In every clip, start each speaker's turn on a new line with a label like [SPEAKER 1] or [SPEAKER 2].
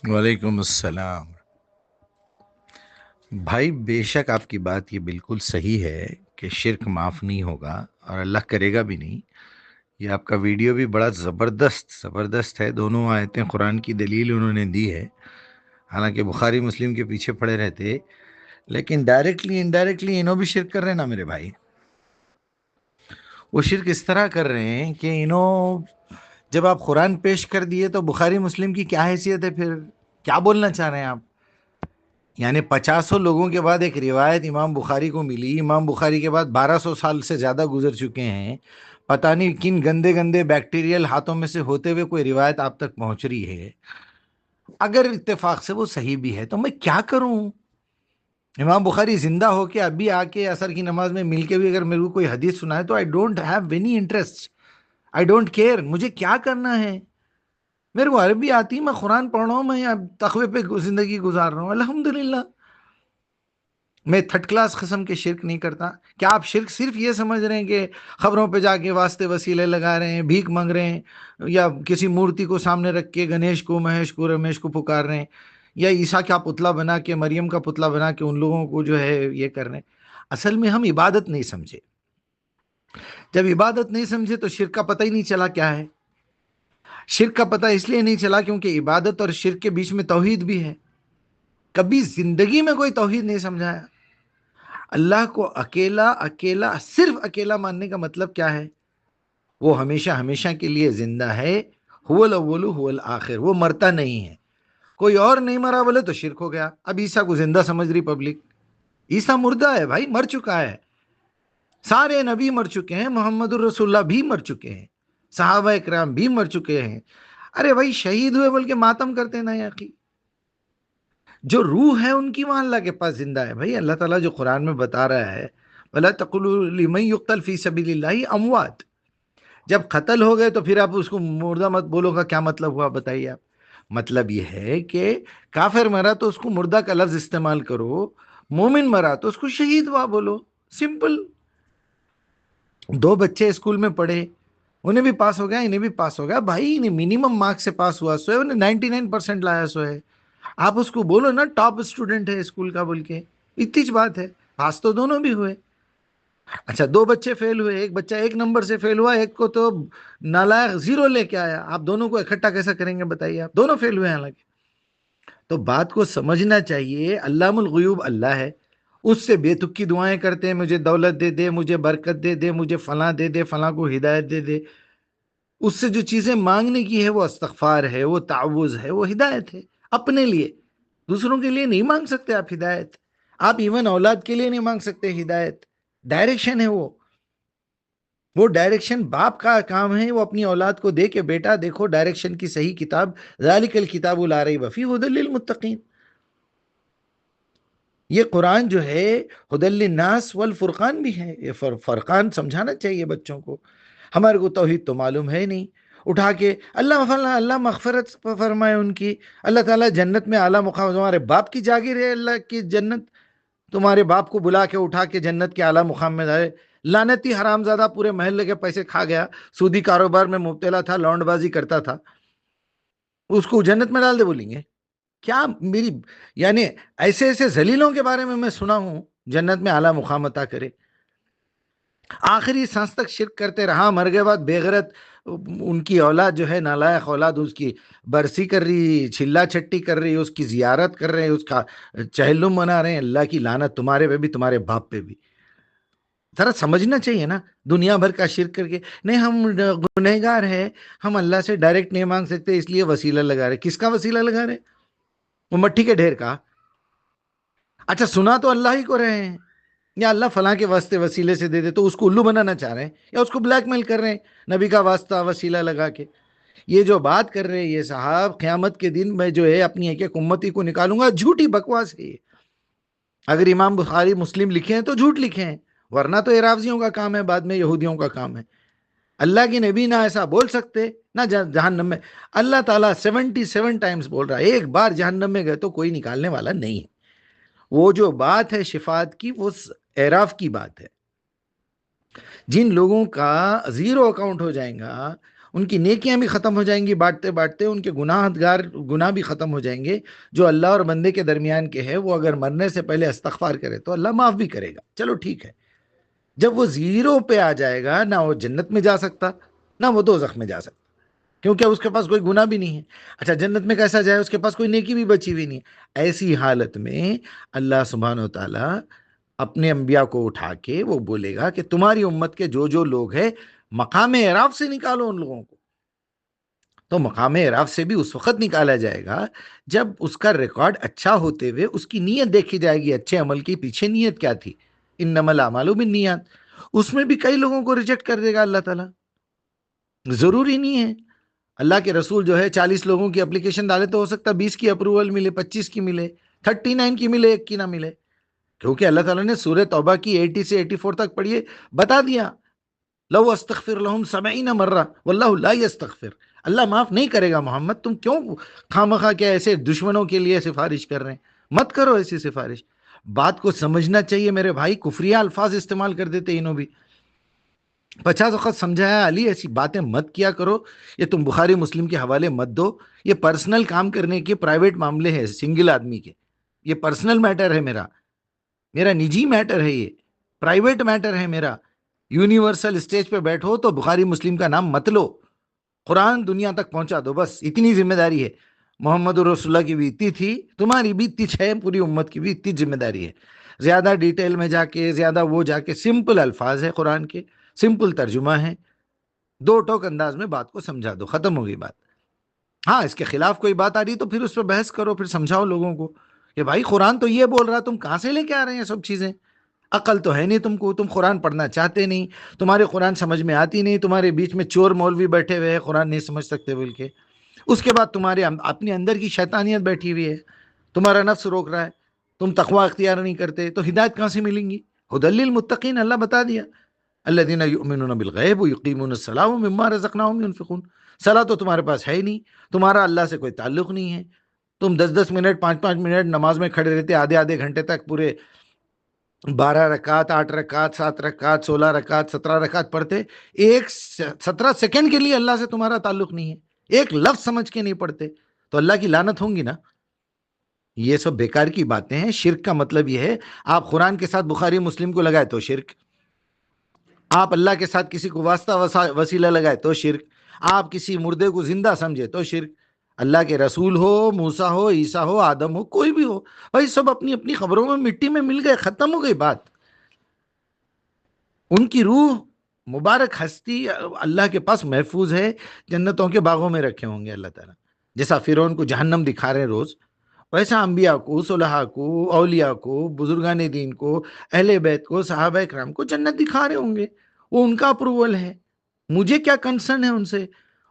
[SPEAKER 1] وعلیکم السلام۔ بھائی بے شک آپ کی بات یہ بالکل صحیح ہے کہ شرک معاف نہیں ہوگا اور اللہ کرے گا بھی نہیں۔ یہ آپ کا ویڈیو بھی بڑا زبردست ہے، دونوں آیتیں قرآن کی دلیل انہوں نے دی ہے، حالانکہ بخاری مسلم کے پیچھے پڑے رہتے، لیکن ڈائریکٹلی انڈائریکٹلی انہوں بھی شرک کر رہے ہیں نا میرے بھائی۔ وہ شرک اس طرح کر رہے ہیں کہ انہوں جب آپ قرآن پیش کر دیے تو بخاری مسلم کی کیا حیثیت ہے؟ پھر کیا بولنا چاہ رہے ہیں آپ؟ یعنی 50 لوگوں کے بعد ایک روایت امام بخاری کو ملی، امام بخاری کے بعد 1200 سال سے زیادہ گزر چکے ہیں، پتہ نہیں کن گندے گندے بیکٹیریل ہاتھوں میں سے ہوتے ہوئے کوئی روایت آپ تک پہنچ رہی ہے، اگر اتفاق سے وہ صحیح بھی ہے تو میں کیا کروں؟ امام بخاری زندہ ہو کے ابھی آ کے عصر کی نماز میں مل کے بھی اگر میرے کو کوئی حدیث سنائے تو I don't have any interest, I don't care, مجھے کیا کرنا ہے؟ میرے کو عربی آتی، میں قرآن پڑھ رہا ہوں، میں تقوی پہ زندگی گزار رہا ہوں الحمدللہ۔ میں تھرڈ کلاس قسم کے شرک نہیں کرتا۔ کیا آپ شرک صرف یہ سمجھ رہے ہیں کہ خبروں پہ جا کے واسطے وسیلے لگا رہے ہیں، بھیک مانگ رہے ہیں، یا کسی مورتی کو سامنے رکھ کے گنیش کو، مہیش کو، رمیش کو پکار رہے ہیں، یا عیسیٰ کا پتلا بنا کے، مریم کا پتلا بنا کے ان لوگوں کو جو ہے یہ کر رہے ہیں؟ اصل میں ہم عبادت نہیں سمجھے۔ جب عبادت نہیں سمجھے تو شرک کا پتہ ہی نہیں چلا کیا ہے۔ شرک کا پتہ اس لیے نہیں چلا کیونکہ عبادت اور شرک کے بیچ میں توحید بھی ہے۔ کبھی زندگی میں کوئی توحید نہیں سمجھایا۔ اللہ کو اکیلا اکیلا صرف اکیلا ماننے کا مطلب کیا ہے؟ وہ ہمیشہ ہمیشہ کے لیے زندہ ہے، هو الاول هو الآخر، وہ مرتا نہیں ہے۔ کوئی اور نہیں مرا بولے تو شرک ہو گیا۔ اب عیسیٰ کو زندہ سمجھ رہی پبلک، عیسیٰ مردہ ہے بھائی، مر چکا ہے۔ سارے نبی مر چکے ہیں، محمد الرسول اللہ بھی مر چکے ہیں، صحابہ اکرام بھی مر چکے ہیں۔ ارے بھائی شہید ہوئے بول کے ماتم کرتے نا یاقی۔ جو روح ہے ان کی وہاں اللہ کے پاس زندہ ہے۔ بھائی اللہ تعالیٰ جو قرآن میں بتا رہا ہے وَلَا تَقُولُوا لِمَن يُقْتَلْ فِي سَبِيلِ اللَّهِ اموات، جب قتل ہو گئے تو پھر آپ اس کو مردہ مت بولو گا، کیا مطلب ہوا بتائیے آپ؟ مطلب یہ ہے کہ کافر مرا تو اس کو مردہ کا لفظ استعمال کرو، مومن مرا تو اس کو شہید ہوا بولو، سمپل۔ دو بچے اسکول میں پڑھے، انہیں بھی پاس ہو گیا، انہیں بھی پاس ہو گیا، بھائی انہیں منیمم مارک سے پاس ہوا سو ہے، انہیں 99% لایا سو ہے، آپ اس کو بولو نا ٹاپ اسٹوڈنٹ ہے اسکول کا بول کے، اتنی بات ہے، پاس تو دونوں بھی ہوئے۔ اچھا دو بچے فیل ہوئے، ایک بچہ 1 نمبر سے فیل ہوا، ایک کو تو نالائق 0 لے کے آیا، آپ دونوں کو اکٹھا کیسا کریں گے بتائیے؟ آپ دونوں فیل ہوئے ہیں حالانکہ۔ تو بات کو سمجھنا چاہیے، علام الغیوب اللہ ہے، اس سے بے تک کی دعائیں کرتے ہیں، مجھے دولت دے دے، مجھے برکت دے دے، مجھے فلاں دے دے، فلاں کو ہدایت دے دے۔ اس سے جو چیزیں مانگنے کی ہے وہ استغفار ہے، وہ تعوذ ہے، وہ ہدایت ہے اپنے لیے، دوسروں کے لیے نہیں مانگ سکتے آپ ہدایت۔ آپ ایون اولاد کے لیے نہیں مانگ سکتے ہدایت، ڈائریکشن ہے وہ ڈائریکشن باپ کا کام ہے، وہ اپنی اولاد کو دے کے بیٹا دیکھو ڈائریکشن کی صحیح کتاب، ذالک الکتاب لا ریب فیہ ھدی للمتقین۔ یہ قرآن جو ہے ھدی للناس والفرقان بھی ہے، یہ فرقان سمجھانا چاہیے بچوں کو۔ ہمارے کو توحید تو معلوم ہے نہیں، اٹھا کے اللہ مغفرت فرمائے ان کی، اللہ تعالیٰ جنت میں اعلیٰ مقام، تمہارے باپ کی جاگیر ہے اللہ کی جنت، تمہارے باپ کو بلا کے اٹھا کے جنت کے اعلیٰ مقام میں ڈالے۔ لعنتی حرامزادہ پورے محلے کے پیسے کھا گیا، سودی کاروبار میں مبتلا تھا، لونڈ بازی کرتا تھا، اس کو جنت میں ڈال دے بولیں گے؟ کیا میری یعنی ایسے ایسے ذلیلوں کے بارے میں سنا ہوں جنت میں اعلیٰ مقام عطا کرے۔ آخری سانس تک شرک کرتے رہا، مر گئے بعد بے غیرت ان کی اولاد جو ہے نالائق اولاد، اس کی برسی کر رہی، چھلا چھٹی کر رہی، اس کی زیارت کر رہے ہیں، اس کا چہلم منا رہے ہیں۔ اللہ کی لعنت تمہارے پہ بھی، تمہارے باپ پہ بھی۔ ذرا سمجھنا چاہیے نا، دنیا بھر کا شرک کر کے نہیں ہم گنہگار ہیں، ہم اللہ سے ڈائریکٹ نہیں مانگ سکتے اس لیے وسیلہ لگا رہے۔ کس کا وسیلہ لگا رہے؟ وہ مٹی کے ڈھیر کا۔ اچھا سنا تو اللہ ہی کو رہے ہیں، یا اللہ فلاں کے واسطے وسیلے سے دے دے، تو اس کو الو بنانا چاہ رہے ہیں یا اس کو بلیک میل کر رہے ہیں نبی کا واسطہ وسیلہ لگا کے۔ یہ جو بات کر رہے ہیں یہ صاحب، قیامت کے دن میں جو ہے اپنی ایک ایک امتی کو نکالوں گا، جھوٹی بکواس ہے یہ۔ اگر امام بخاری مسلم لکھے ہیں تو جھوٹ لکھے ہیں، ورنہ تو اعرابزیوں کا کام ہے، بعد میں یہودیوں کا کام ہے۔ اللہ کی نبی نہ ایسا بول سکتے نہ جہنم میں۔ اللہ تعالیٰ 77 ٹائمز بول رہا ہے، ایک بار جہنم میں گئے تو کوئی نکالنے والا نہیں ہے۔ وہ جو بات ہے شفاعت کی، وہ اعراف کی بات ہے۔ جن لوگوں کا 0 اکاؤنٹ ہو جائے گا ان کی نیکیاں بھی ختم ہو جائیں گی بانٹتے بانٹتے، ان کے گناہ بھی ختم ہو جائیں گے. جو اللہ اور بندے کے درمیان کے ہے، وہ اگر مرنے سے پہلے استغفار کرے تو اللہ معاف بھی کرے گا. چلو ٹھیک ہے. جب وہ زیرو پہ آ جائے گا، نہ وہ جنت میں جا سکتا نہ وہ دوزخ میں جا سکتا، کیونکہ اس کے پاس کوئی گناہ بھی نہیں ہے. اچھا جنت میں کیسا جائے؟ اس کے پاس کوئی نیکی بھی بچی ہوئی نہیں ہے. ایسی حالت میں اللہ سبحانہ و تعالی اپنے انبیاء کو اٹھا کے وہ بولے گا کہ تمہاری امت کے جو لوگ ہیں مقام اعراف سے نکالو ان لوگوں کو. تو مقام اعراف سے بھی اس وقت نکالا جائے گا جب اس کا ریکارڈ اچھا ہوتے ہوئے اس کی نیت دیکھی جائے گی. اچھے عمل کے پیچھے نیت کیا تھی؟ انما الاعمال بالنیات. اس میں بھی کئی لوگوں کو ریجیکٹ کر دے گا اللہ تعالیٰ. ضروری نہیں ہے. اللہ کے رسول جو ہے 40 لوگوں کی اپلیکیشن ڈالے تو ہو سکتا 20 کی اپروول ملے، 25 کی ملے، 39 کی ملے، 1 کی نہ ملے. کیونکہ اللہ تعالیٰ نے سورہ توبہ کی 80 سے 84 تک پڑھیے، بتا دیا لو استغفر لهم 70 مرہ واللہ لا یستغفر. اللہ معاف نہیں کرے گا. محمد تم کیوں خامخواہ کے ایسے دشمنوں کے لیے سفارش کر رہے ہیں؟ مت کرو ایسی سفارش. بات کو سمجھنا چاہیے میرے بھائی. کفریہ الفاظ استعمال کر دیتے انہوں بھی. 50 وقت سمجھایا علی ایسی باتیں مت کیا کرو. یہ تم بخاری مسلم کے حوالے مت دو. یہ پرسنل کام کرنے کے پرائیویٹ معاملے ہیں سنگل آدمی کے. یہ پرسنل میٹر ہے، میرا نجی میٹر ہے، یہ پرائیویٹ میٹر ہے میرا. یونیورسل اسٹیج پہ بیٹھو تو بخاری مسلم کا نام مت لو. قرآن دنیا تک پہنچا دو، بس اتنی ذمہ داری ہے. محمد رسول اللہ کی بھی اتنی تھی، تمہاری بھی اتنی ہے، پوری امت کی بھی اتنی ذمہ داری ہے. زیادہ ڈیٹیل میں جا کے زیادہ وہ جا کے، سمپل الفاظ ہے قرآن کے، سمپل ترجمہ ہے، 2 ٹوک انداز میں بات کو سمجھا دو، ختم ہوگی بات. ہاں اس کے خلاف کوئی بات آ رہی تو پھر اس پہ بحث کرو، پھر سمجھاؤ لوگوں کو کہ بھائی قرآن تو یہ بول رہا، تم کہاں سے لے کے آ رہے ہیں سب چیزیں؟ عقل تو ہے نہیں تم کو، تم قرآن پڑھنا چاہتے نہیں، تمہارے قرآن سمجھ میں آتی نہیں، تمہارے بیچ میں چور مولوی بیٹھے ہوئے ہیں قرآن نہیں سمجھ سکتے بول کے. اس کے بعد تمہارے اپنے اندر کی شیطانیت بیٹھی ہوئی ہے، تمہارا نفس روک رہا ہے، تم تقوی اختیار نہیں کرتے، تو ہدایت کہاں سے ملیں گی؟ ہدی للمتقین اللہ بتا دیا. الذین یؤمنون بالغیب ویقیمون الصلاۃ ومما رزقناہم ینفقون. صلاۃ تو تمہارے پاس ہے ہی نہیں، تمہارا اللہ سے کوئی تعلق نہیں ہے. تم 10 منٹ 5 منٹ نماز میں کھڑے رہتے، آدھے گھنٹے تک پورے 12 رکعت 8 رکعت 7 رکعت 16 رکعت 17 رکعت پڑھتے، 17 سیکنڈ کے لیے اللہ سے تمہارا تعلق نہیں ہے، ایک لفظ سمجھ کے نہیں پڑھتے، تو اللہ کی لعنت ہوں گی نا. یہ سب بیکار کی باتیں ہیں. شرک کا مطلب یہ ہے آپ قرآن کے ساتھ بخاری مسلم کو لگائے تو شرک، آپ اللہ کے ساتھ کسی کو واسطہ وسیلہ لگائے تو شرک، آپ کسی مردے کو زندہ سمجھے تو شرک. اللہ کے رسول ہو، موسیٰ ہو، عیسیٰ ہو، آدم ہو، کوئی بھی ہو، بھائی سب اپنی اپنی خبروں میں مٹی میں مل گئے، ختم ہو گئی بات. ان کی روح مبارک ہستی اللہ کے پاس محفوظ ہے، جنتوں کے باغوں میں رکھے ہوں گے اللہ تعالیٰ. جیسا فرعون کو جہنم دکھا رہے روز، ویسا انبیاء کو، صلحاء کو، اولیاء کو، بزرگان دین کو، اہل بیت کو، صحابہ کرام کو جنت دکھا رہے ہوں گے. وہ ان کا اپروول ہے، مجھے کیا کنسرن ہے ان سے؟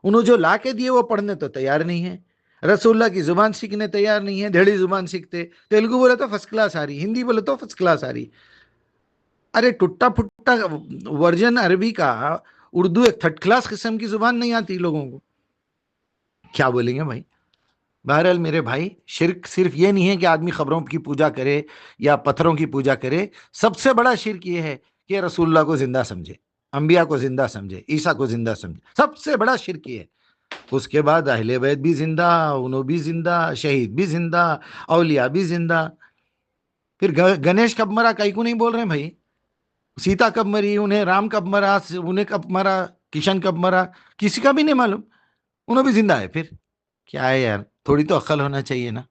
[SPEAKER 1] انہوں جو لا کے دیے وہ پڑھنے تو تیار نہیں ہے، رسول اللہ کی زبان سیکھنے تیار نہیں ہے، دھڑی زبان سیکھتے، تیلگو بولے تو فرسٹ کلاس آ رہی، ہندی بولے تو فرسٹ کلاس آ رہی. ارے ٹوٹا پھٹا ورژن عربی کا اردو ایک 3rd کلاس قسم کی زبان نہیں آتی لوگوں کو، کیا بولیں گے بھائی؟ بہرحال میرے بھائی، شرک صرف یہ نہیں ہے کہ آدمی خبروں کی پوجا کرے یا پتھروں کی پوجا کرے. سب سے بڑا شرک یہ ہے کہ رسول اللہ کو زندہ سمجھے، انبیاء کو زندہ سمجھے، عیسیٰ کو زندہ سمجھے. سب سے بڑا شرک یہ ہے. اس کے بعد اہل بیت بھی زندہ، انہوں بھی زندہ، شہید بھی زندہ، اولیاء بھی زندہ. پھر گنیش کب مرا کئی کو نہیں بول رہے ہیں بھائی. سیتا کب مری، انہیں رام کب مرا، انہیں کب مرا، کشن کب مرا، کسی کا بھی نہیں معلوم. انہوں بھی زندہ ہے. پھر کیا ہے یار، تھوڑی تو عقل ہونا چاہیے نا.